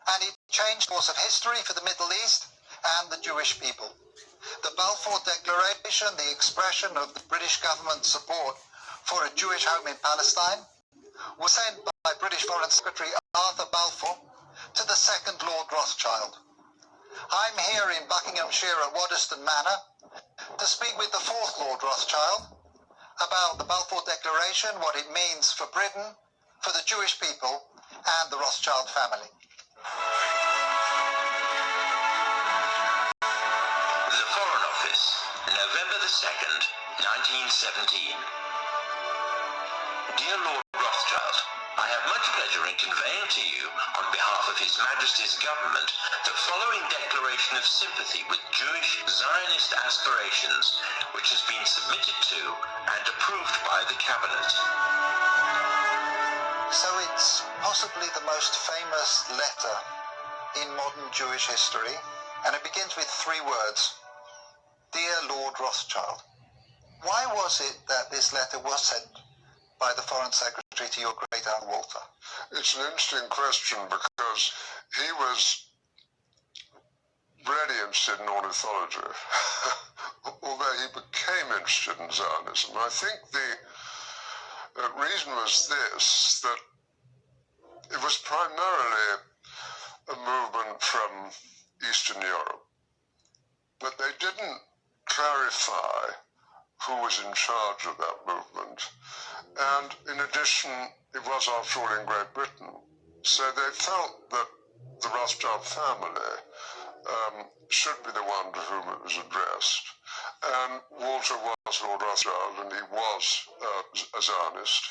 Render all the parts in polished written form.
and it changed the course of history for the Middle East and the Jewish people. The Balfour Declaration, the expression of the British government's support for a Jewish home in Palestine, was sent by British Foreign Secretary Arthur Balfour to the second Lord Rothschild. I'm here in Buckinghamshire at Waddesdon Manor to speak with the fourth Lord Rothschild about the Balfour Declaration, what it means for Britain, for the Jewish people, and the Rothschild family. The Foreign Office, November the 2nd, 1917. Dear Lord Rothschild, I have much pleasure in conveying to you, on behalf of His Majesty's Government, the following declaration of sympathy with Jewish Zionist aspirations, which has been submitted to and approved by the Cabinet. So it's possibly the most famous letter in modern Jewish history, and it begins with 3 words: Dear Lord Rothschild. Why was it that this letter was sent by the Foreign Secretary to your great aunt Walter? It's an interesting question because he was really interested in ornithology, although he became interested in Zionism. I think the reason was this, that it was primarily a movement from Eastern Europe, but they didn't clarify who was in charge of that movement. And in addition, it was after all in Great Britain. So they felt that the Rothschild family should be the one to whom it was addressed. And Walter was Lord Rothschild, and he was a Zionist.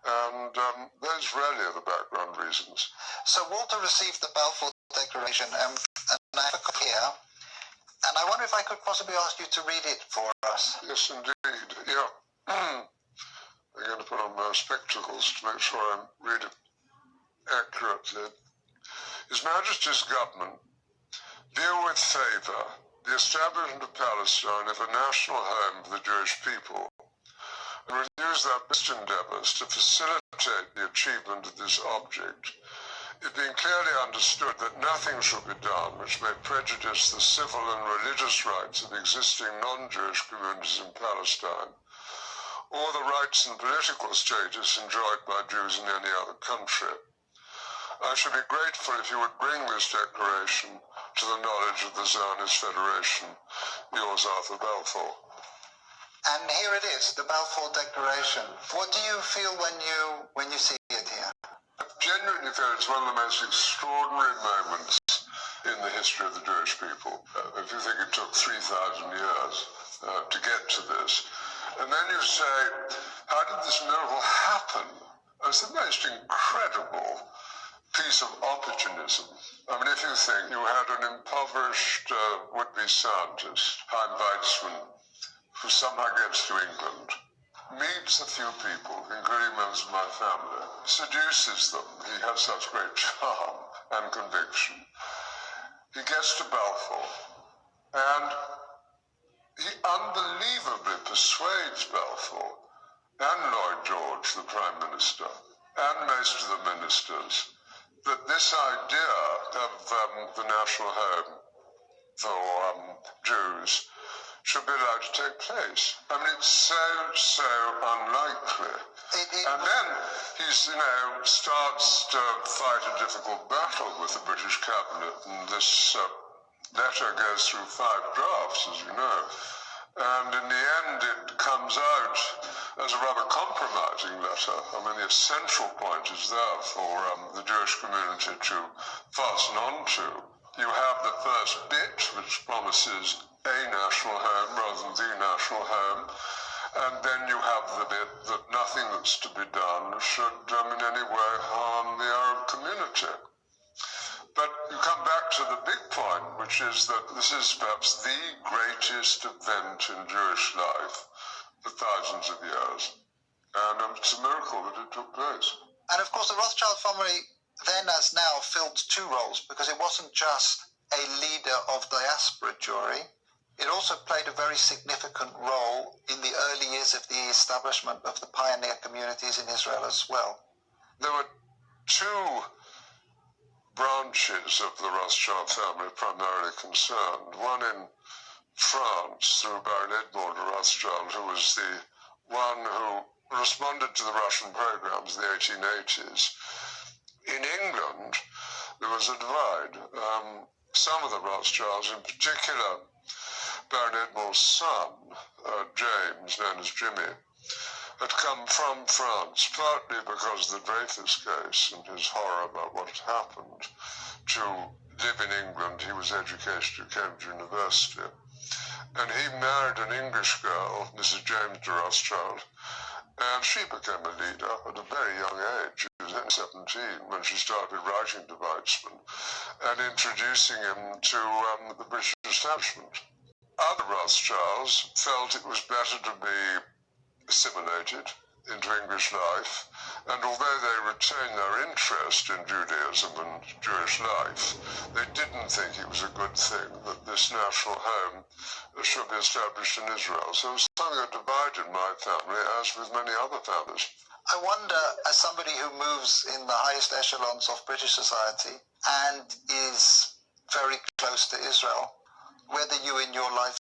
And those really are the background reasons. So Walter received the Balfour Declaration, and I have a copy here. And I wonder if I could possibly ask you to read it for us. Yes, indeed. Yeah. I'm going to put on my spectacles to make sure I'm reading accurately. His Majesty's Government view with favour the establishment of Palestine as a national home for the Jewish people, and renews their best endeavours to facilitate the achievement of this object, it being clearly understood that nothing shall be done which may prejudice the civil and religious rights of existing non-Jewish communities in Palestine, or the rights and political status enjoyed by Jews in any other country. I should be grateful if you would bring this declaration to the knowledge of the Zionist Federation. Yours, Arthur Balfour. And here it is, the Balfour Declaration. What do you feel when you see it here? I genuinely feel it's one of the most extraordinary moments in the history of the Jewish people. If you think it took 3,000 years to get to this, and then you say, how did this miracle happen? It's the most incredible piece of opportunism. I mean, if you think you had an impoverished would-be scientist, Chaim Weizmann, who somehow gets to England, meets a few people, including members of my family, seduces them. He has such great charm and conviction. He gets to Balfour, and he unbelievably persuades Balfour and Lloyd George, the Prime Minister, and most of the ministers, that this idea of the national home for Jews should be allowed to take place. I mean, it's so unlikely. And then he, starts to fight a difficult battle with the British cabinet, and this letter goes through 5 drafts, as you know. And in the end, it comes out as a rather compromising letter. I mean, the essential point is there for the Jewish community to fasten on to. You have the first bit, which promises a national home rather than the national home, and then you have the bit that nothing that's to be done should in any way harm the Arab community. But you come back to the big point, which is that this is perhaps the greatest event in Jewish life for thousands of years, and it's a miracle that it took place. And of course, the Rothschild family then as now filled 2 roles, because it wasn't just a leader of diaspora Jewry, it also played a very significant role in the early years of the establishment of the pioneer communities in Israel as well. There were 2 branches of the Rothschild family primarily concerned. One in France, through Baron Edmond de Rothschild, who was the one who responded to the Russian programs of the 1880s. In England, there was a divide. Some of the Rothschilds, in particular Baron Edmond's son, James, known as Jimmy, had come from France, partly because of the Dreyfus case and his horror about what had happened, to live in England. He was educated at Cambridge University. And he married an English girl, Mrs. James de Rothschild, and she became a leader at a very young age. She was only 17 when she started writing to Weizmann and introducing him to the British establishment. Other Rothschilds felt it was better to be assimilated into English life, and although they retained their interest in Judaism and Jewish life, they didn't think it was a good thing that this national home should be established in Israel. So it was something that divided my family, as with many other families. I wonder, as somebody who moves in the highest echelons of British society and is very close to Israel, whether you in your life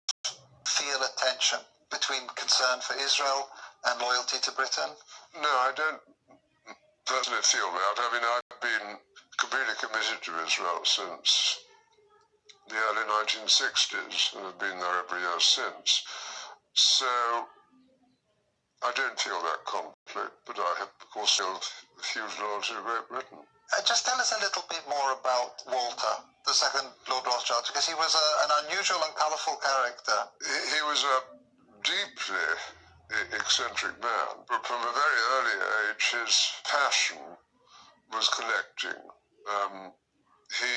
feel a tension between concern for Israel and loyalty to Britain? No, I don't personally feel that. I mean, I've been completely committed to Israel since the early 1960s, and have been there every year since. So I don't feel that conflict, but I have, of course, feel a huge loyalty to Great Britain. Just tell us a little bit more about Walter, the second Lord Rothschild, because he was an unusual and colourful character. He was a deeply eccentric man, but from a very early age his passion was collecting. He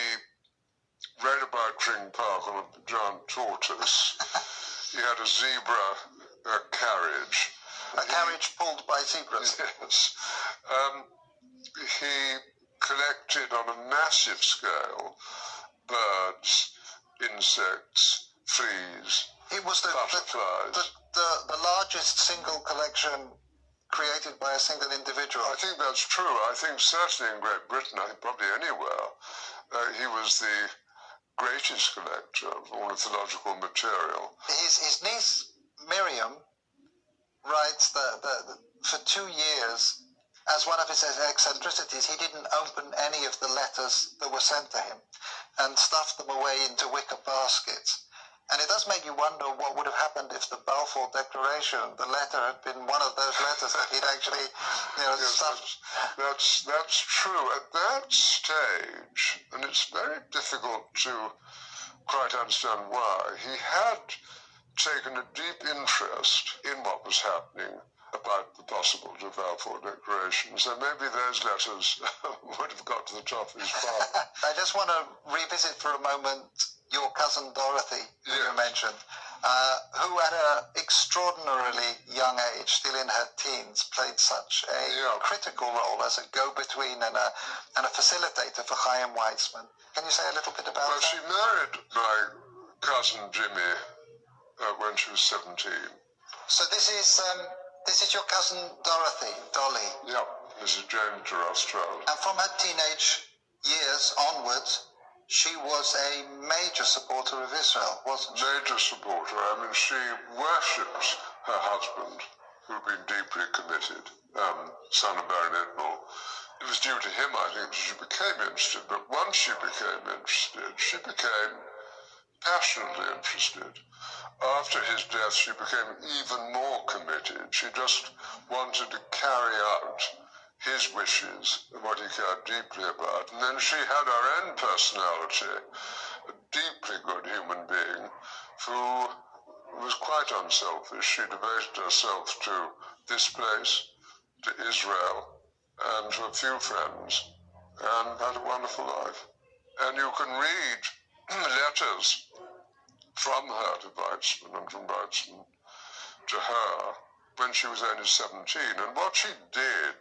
rode a bike to Ring Park on a giant tortoise. He had a zebra carriage. A carriage pulled by zebras. Yes. He collected on a massive scale birds, insects, fleas, It was butterflies. the largest single collection created by a single individual. I think that's true. I think certainly in Great Britain, I think probably anywhere, he was the greatest collector of ornithological material. His niece Miriam writes that for 2 years, as one of his eccentricities, he didn't open any of the letters that were sent to him and stuffed them away into wicker baskets. And it does make you wonder what would have happened if the Balfour Declaration, the letter, had been one of those letters that he'd actually, Yes, stuffed. that's true. At that stage, and it's very difficult to quite understand why, he had taken a deep interest in what was happening about the possibility of Balfour Declaration. So maybe those letters would have got to the top of his file. I just want to revisit for a moment your cousin Dorothy, who you mentioned, who at an extraordinarily young age, still in her teens, played such a critical role as a go-between and a facilitator for Chaim Weizmann. Can you say a little bit about that? She married my cousin Jimmy when she was 17. So this is your cousin Dorothy, Dolly. Yeah, Mrs. James de Rothschild. And from her teenage years onwards, she was a major supporter of Israel, wasn't she? Major supporter. I mean, she worshipped her husband, who'd been deeply committed, son of Baron Edmond. It was due to him, I think, that she became interested. But once she became interested, she became passionately interested. After his death, she became even more committed. She just wanted to carry out his wishes and what he cared deeply about. And then she had her own personality, a deeply good human being who was quite unselfish. She devoted herself to this place, to Israel, and to a few friends, and had a wonderful life. And you can read letters from her to Weizmann and from Weizmann to her when she was only 17. And what she did,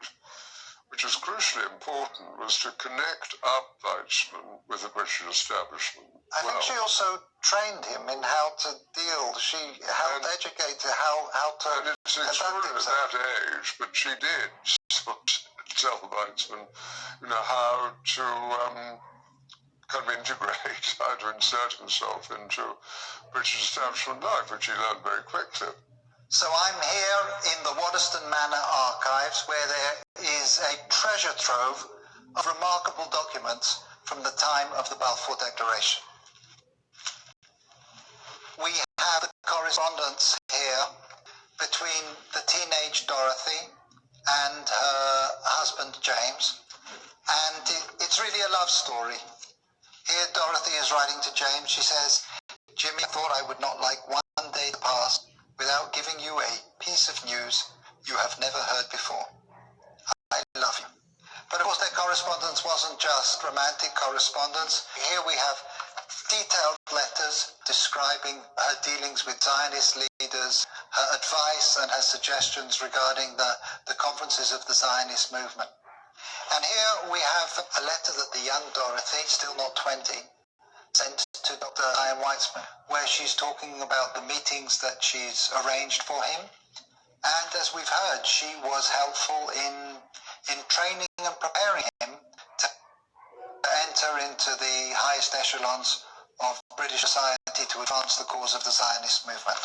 which was crucially important, was to connect up Weizmann with the British establishment. I think she also trained him in how to deal. She helped educate him how to and it's extraordinary at that age, but she did tell Weizmann, how to kind of integrate, how to insert himself into British establishment life, which he learned very quickly. So I'm here in the Waddesdon Manor archives, where there is a treasure trove of remarkable documents from the time of the Balfour Declaration. We have the correspondence here between the teenage Dorothy and her husband James, and it's really a love story. Here Dorothy is writing to James. She says, "Jimmy, I thought I would not like one day to pass without giving you a piece of news you have never heard before. I love you." But of course their correspondence wasn't just romantic correspondence. Here we have detailed letters describing her dealings with Zionist leaders, her advice and her suggestions regarding the conferences of the Zionist movement. And here we have a letter that the young Dorothy, still not 20, sent to Dr. Ian Weitzman, where she's talking about the meetings that she's arranged for him. And as we've heard, she was helpful in training and preparing him to enter into the highest echelons of British society to advance the cause of the Zionist movement.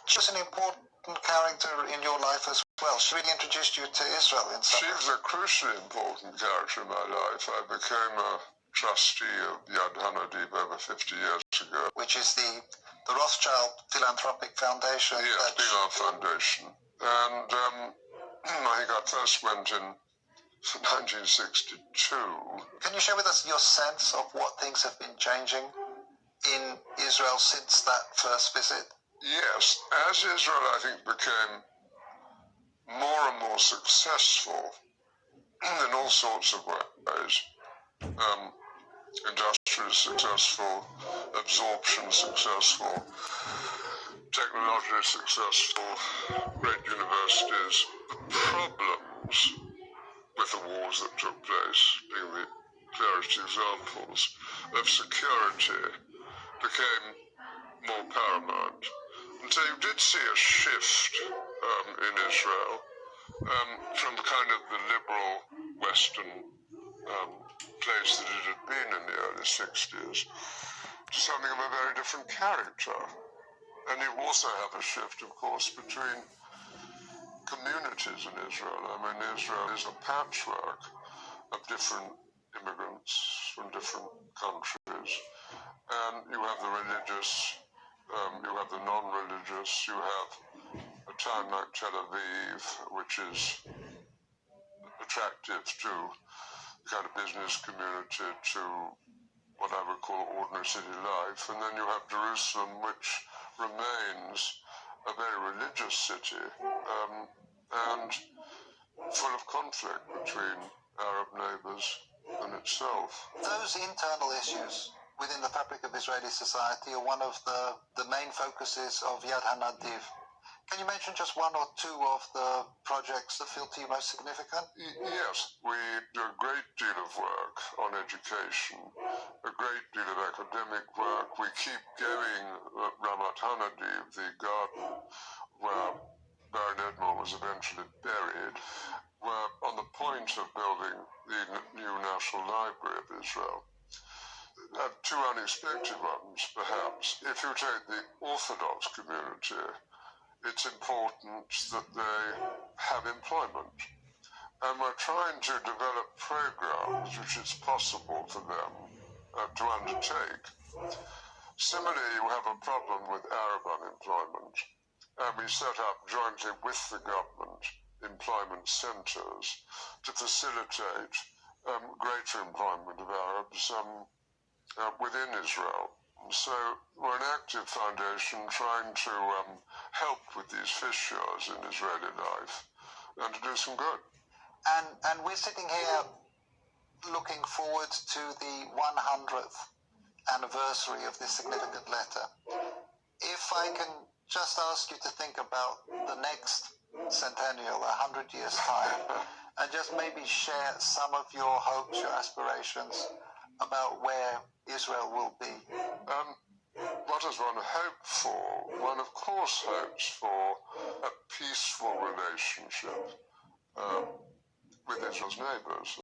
She was an important character in your life as well. She really introduced you to Israel in some way. She was a crucially important character in my life. I became a trustee of Yad Hanadib over 50 years ago. Which is the Rothschild Philanthropic Foundation. Yes, our foundation. And I think I first went in 1962. Can you share with us your sense of what things have been changing in Israel since that first visit? Yes, as Israel, I think, became more and more successful in all sorts of ways, industrially successful, absorption successful, technologically successful, great universities, the problems with the wars that took place, being the clearest examples of security, became more paramount. And so you did see a shift in Israel from kind of the liberal Western place that it had been in the early 60s to something of a very different character. And you also have a shift, of course, between communities in Israel. I mean, Israel is a patchwork of different immigrants from different countries. And you have the religious, you have the non-religious, you have a town like Tel Aviv, which is attractive to the kind of business community, to what I would call ordinary city life. And then you have Jerusalem, which remains a very religious city and full of conflict between Arab neighbors and itself. Those internal issues within the fabric of Israeli society are one of the main focuses of Yad Hanadiv. Can you mention just one or two of the projects that feel to you most significant? Yes, we do a great deal of work on education, a great deal of academic work. We keep going at Ramat Hanadiv, the garden where Baron Edmond was eventually buried. We're on the point of building the new National Library of Israel. Two unexpected ones, perhaps. If you take the Orthodox community, it's important that they have employment. And we're trying to develop programs which it's possible for them to undertake. Similarly, you have a problem with Arab unemployment. And we set up jointly with the government employment centers to facilitate greater employment of Arabs within Israel. So we're an active foundation trying to help with these fissures in Israeli life and to do some good. And we're sitting here looking forward to the 100th anniversary of this significant letter. If I can just ask you to think about the next centennial, 100 years' time, and just maybe share some of your hopes, your aspirations about where Israel will be. What does one hope for? One, of course, hopes for a peaceful relationship with Israel's neighbors.